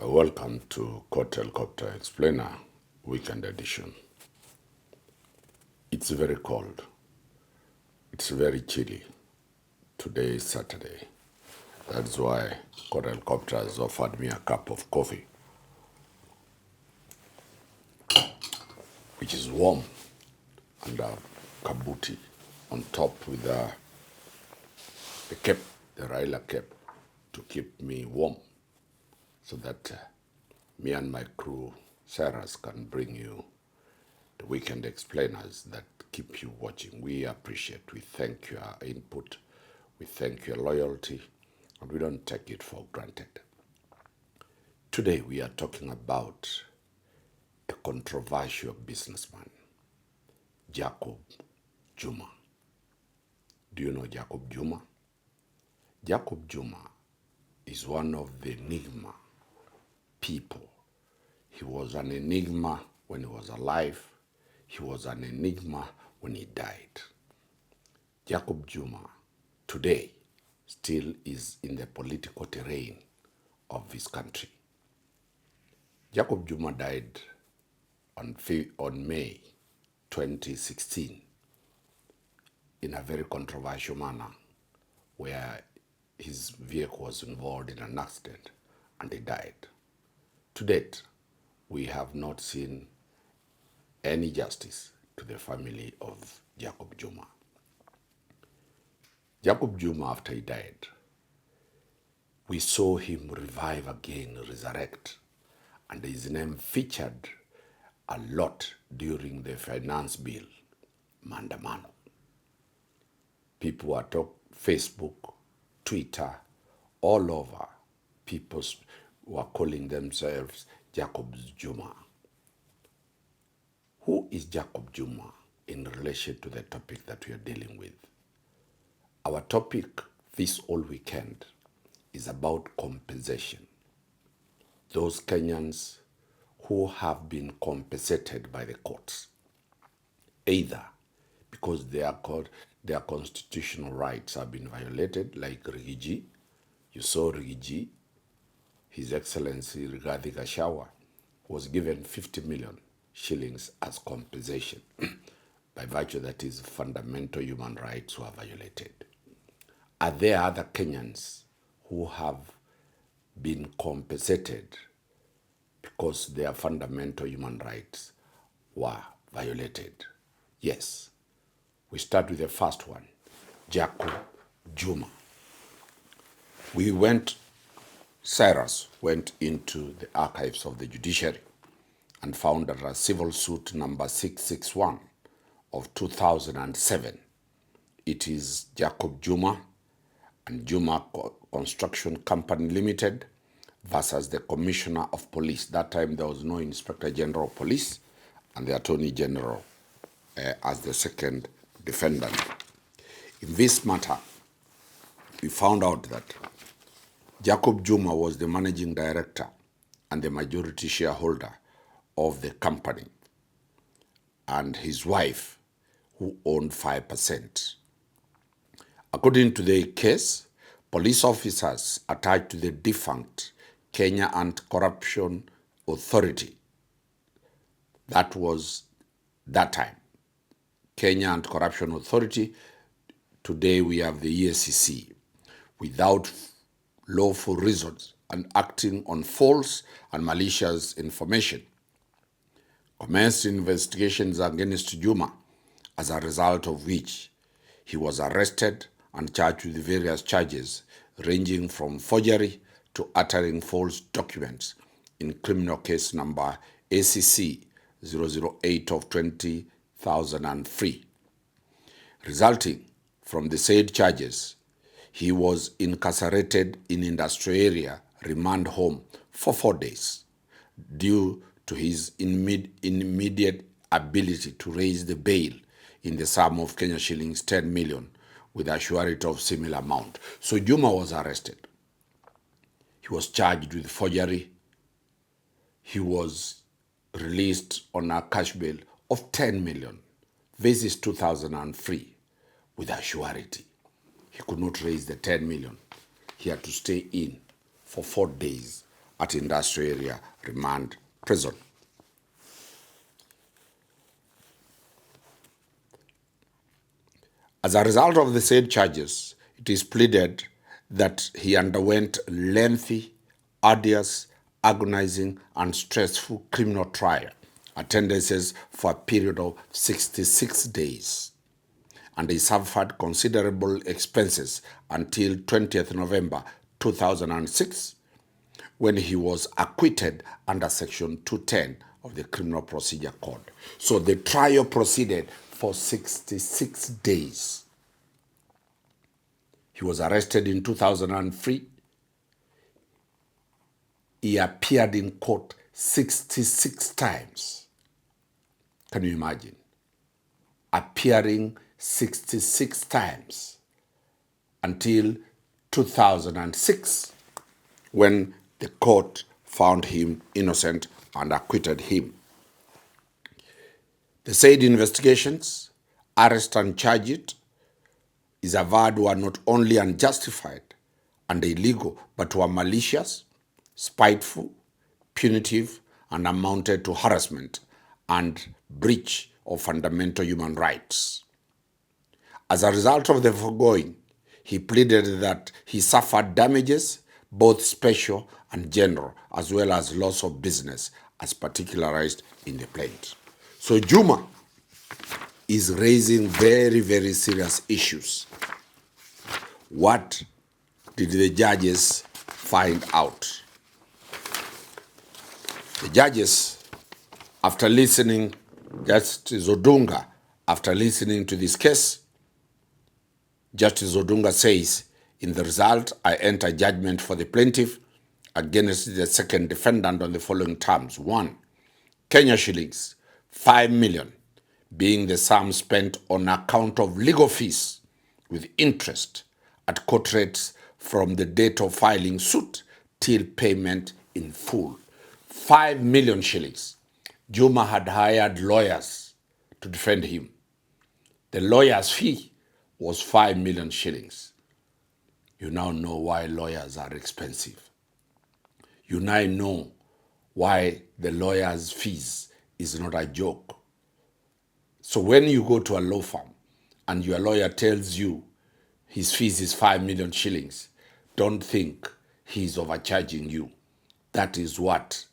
Welcome to Helicopter Explainer Weekend Edition. It's very cold. It's very chilly. Today is Saturday. That's why Helicopter has offered me a cup of coffee, which is warm, and a kabuti on top with the cape, the Raila cape, to keep me warm, so that me and my crew, Sarahs, can bring you the weekend explainers that keep you watching. We appreciate, we thank your input, we thank your loyalty, and we don't take it for granted. Today we are talking about a controversial businessman, Jacob Juma. Do you know Jacob Juma? Jacob Juma is one of the enigma people. He was an enigma when he was alive. He was an enigma when he died. Jacob Juma today still is in the political terrain of his country. Jacob Juma died on May 2016 in a very controversial manner, where his vehicle was involved in an accident and he died. To date, we have not seen any justice to the family of Jacob Juma. Jacob Juma, after he died, we saw him revive again, resurrect, and his name featured a lot during the finance bill, Mandamano. People were talking, Facebook, Twitter, all over, people were calling themselves Jacob Juma. Who is Jacob Juma in relation to the topic that we are dealing with? Our topic this whole weekend is about compensation. Those Kenyans who have been compensated by the courts, either because their constitutional rights have been violated, like Rigiji. You saw Rigiji, His Excellency Rigathi Gachagua, was given 50 million shillings as compensation by virtue that his fundamental human rights were violated. Are there other Kenyans who have been compensated because their fundamental human rights were violated? Yes. We start with the first one, Jacob Juma. Cyrus went into the archives of the judiciary and found that a civil suit number 661 of 2007. It is Jacob Juma and Juma Construction Company Limited versus the Commissioner of Police. That time there was no Inspector General of Police, and the Attorney General as the second defendant. In this matter, we found out that Jacob Juma was the managing director and the majority shareholder of the company, and his wife, who owned 5%. According to the case, police officers attached to the defunct Kenya Anti-Corruption Authority, that was that time, Kenya Anti-Corruption Authority, today we have the EACC, without lawful reasons and acting on false and malicious information, commenced investigations against Juma, as a result of which he was arrested and charged with various charges ranging from forgery to uttering false documents in criminal case number ACC 008 of 2003. Resulting from the said charges, he was incarcerated in industrial area remand home for 4 days due to his immediate ability to raise the bail in the sum of Kenya shillings 10 million with a surety of similar amount. So Juma was arrested. He was charged with forgery. He was released on a cash bail of 10 million. This is 2003 with a surety. He could not raise the 10 million. He had to stay in for 4 days at Industrial Area Remand Prison. As a result of the said charges, it is pleaded that he underwent lengthy, arduous, agonizing, and stressful criminal trial attendances for a period of 66 days, and he suffered considerable expenses until 20th November 2006, when he was acquitted under Section 210 of the Criminal Procedure Code. So the trial proceeded for 66 days. He was arrested in 2003. He appeared in court 66 times. Can you imagine? Appearing 66 times until 2006, when the court found him innocent and acquitted him. The said investigations, arrest and charge it, is averred were not only unjustified and illegal, but were malicious, spiteful, punitive, and amounted to harassment and breach of fundamental human rights. As a result of the foregoing, he pleaded that he suffered damages, both special and general, as well as loss of business, as particularized in the plaint. So Juma is raising very, very serious issues. What did the judges find out? The judges, after listening, Justice Odunga, after listening to this case, Justice Odunga says, in the result, I enter judgment for the plaintiff against the second defendant on the following terms. 1, Kenya shillings, 5 million, being the sum spent on account of legal fees with interest at court rates from the date of filing suit till payment in full. 5 million shillings. Juma had hired lawyers to defend him. The lawyer's fee was 5 million shillings. You now know why lawyers are expensive. You now know why the lawyer's fees is not a joke. So when you go to a law firm and your lawyer tells you his fees is 5 million shillings, don't think he's overcharging you. That is what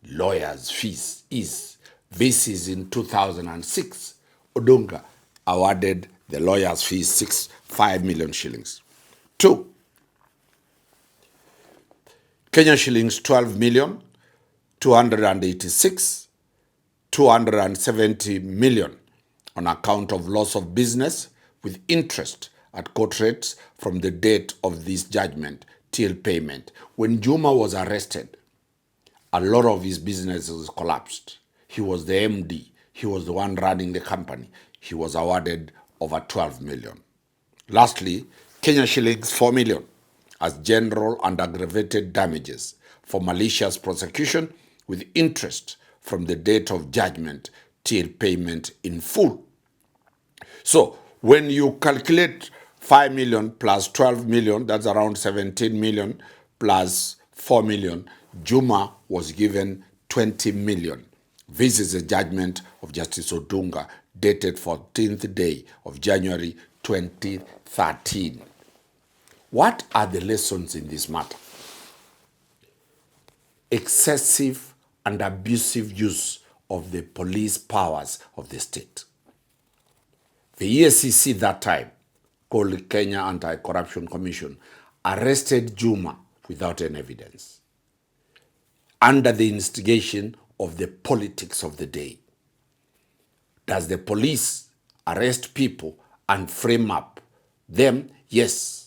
lawyer's fees is. This is in 2006. Odunga awarded the lawyer's fees 5 million shillings. 2, Kenya shillings 12 million, 286, 270 million on account of loss of business with interest at court rates from the date of this judgment till payment. When Juma was arrested, a lot of his businesses collapsed. He was the MD. He was the one running the company. He was awarded over 12 million. Lastly, Kenya shillings 4 million as general and aggravated damages for malicious prosecution with interest from the date of judgment till payment in full. So when you calculate 5 million plus 12 million, that's around 17 million plus 4 million, Juma was given 20 million. This is a judgment of Justice Odunga dated 14th day of January 2013. What are the lessons in this matter? Excessive and abusive use of the police powers of the state. The EACC that time, called Kenya Anti-Corruption Commission, arrested Juma without any evidence, under the instigation of the politics of the day. Does the police arrest people and frame up them? Yes.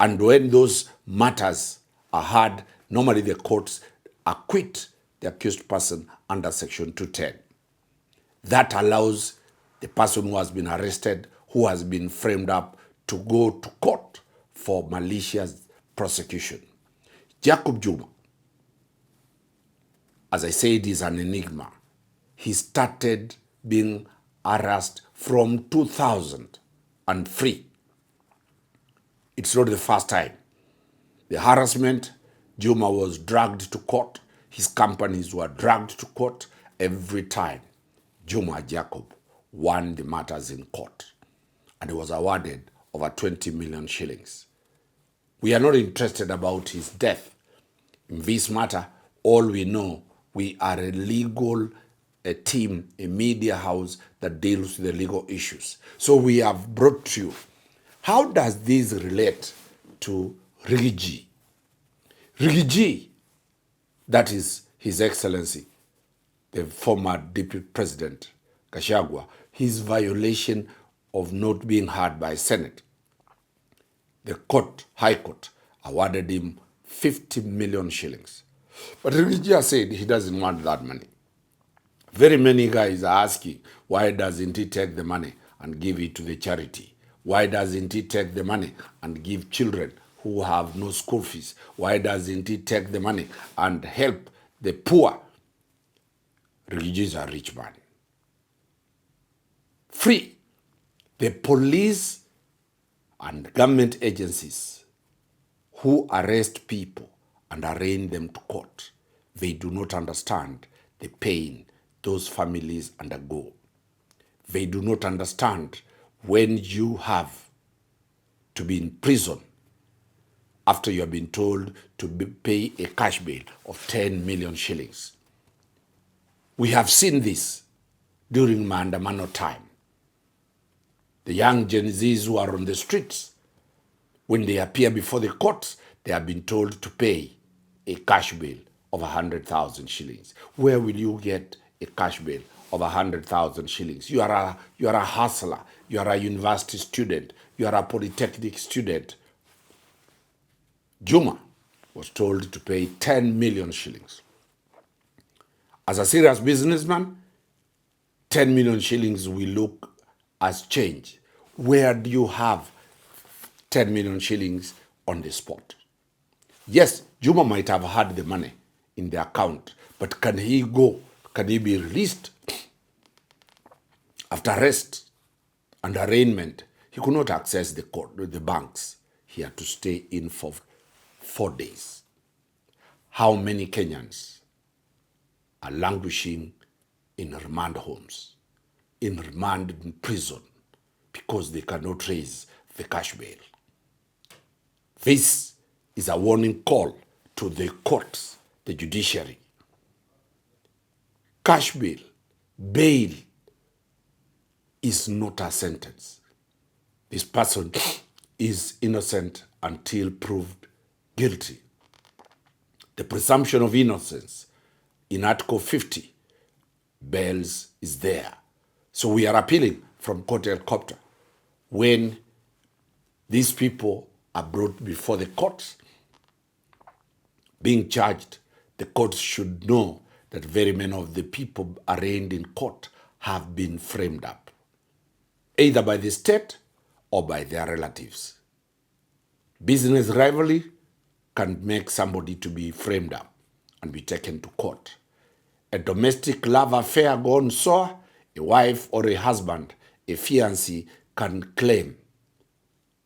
And when those matters are heard, normally the courts acquit the accused person under Section 210. That allows the person who has been arrested, who has been framed up, to go to court for malicious prosecution. Jacob Juma, as I said, is an enigma. He started being harassed from 2003. It's not the first time. The harassment Juma was dragged to court. His companies were dragged to court. Every time Juma Jacob won the matters in court and he was awarded over 20 million shillings. We are not interested about his death. In this matter, all we know, we are a legal team, a media house that deals with the legal issues. So we have brought to you, how does this relate to Rigiji? Rigiji, that is His Excellency, the former Deputy President, Gachagua, his violation of not being heard by Senate. The court, High Court, awarded him 50 million shillings. But Rigiji said he doesn't want that money. Very many guys are asking, why doesn't he take the money and give it to the charity? Why doesn't he take the money and give children who have no school fees? Why doesn't he take the money and help the poor? Rigiji is a rich man. Free. The police and government agencies who arrest people and arraign them to court, they do not understand the pain those families undergo. They do not understand when you have to be in prison after you have been told to pay a cash bail of 10 million shillings. We have seen this during Maandamano time. The young Gen Zs who are on the streets, when they appear before the courts, they have been told to pay a cash bail of 100,000 shillings. Where will you get a cash bail of 100,000 shillings? You are a hustler. You are a university student. You are a polytechnic student. Juma was told to pay 10 million shillings. As a serious businessman, 10 million shillings will look as change. Where do you have 10 million shillings on the spot? Yes, Juma might have had the money in the account, but can he go? Can he be released? After arrest and arraignment, he could not access the court, the banks. He had to stay in for 4 days. How many Kenyans are languishing in remand homes, in remand in prison, because they cannot raise the cash bail? This is a warning call to the courts, the judiciary. Cash bail is not a sentence. This person is innocent until proved guilty. The presumption of innocence in Article 50, bails is there. So we are appealing from court helicopter. When these people are brought before the courts, being charged, the courts should know that very many of the people arraigned in court have been framed up, either by the state or by their relatives. Business rivalry can make somebody to be framed up and be taken to court. A domestic love affair gone sour, a wife or a husband, a fiancé can claim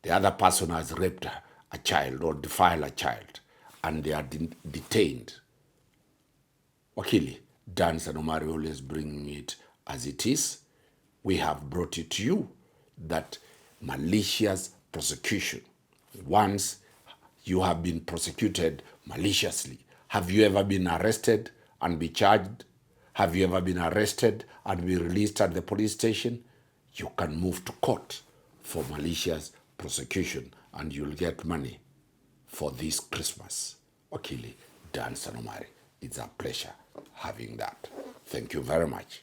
the other person has raped a child or defiled a child, and they are detained. Wakili, Dan Sanomari always bring it as it is. We have brought it to you that malicious prosecution, once you have been prosecuted maliciously, have you ever been arrested and be charged? Have you ever been arrested and be released at the police station? You can move to court for malicious prosecution and you'll get money for this Christmas. Wakili, Dan Sanomari, it's a pleasure having that. Thank you very much.